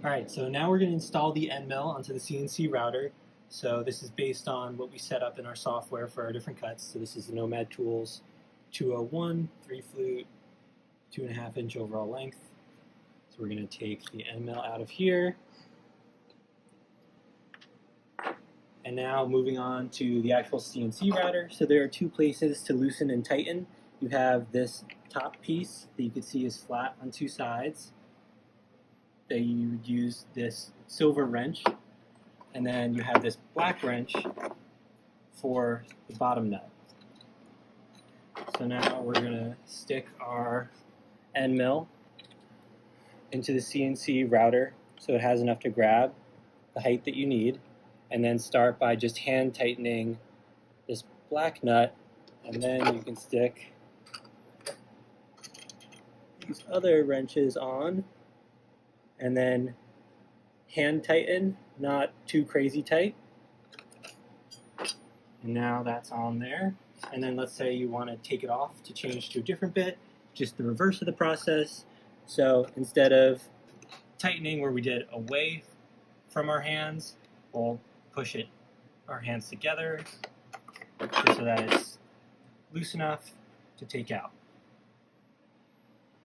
Alright, so now we're going to install the end mill onto the CNC router. So this is based on what we set up in our software for our different cuts. So this is the Nomad Tools 201, 3 flute, 2.5 inch overall length. So we're going to take the end mill out of here. And now moving on to the actual CNC router. So there are two places to loosen and tighten. You have this top piece that you can see is flat on two sides. That you would use this silver wrench, and then you have this black wrench for the bottom nut. So now we're going to stick our end mill into the CNC router so it has enough to grab the height that you need, and then start by just hand tightening this black nut, and then you can stick these other wrenches on and then hand tighten, not too crazy tight. And now that's on there. And then let's say you want to take it off to change to a different bit, just the reverse of the process. So instead of tightening where we did away from our hands, we'll push our hands together just so that it's loose enough to take out.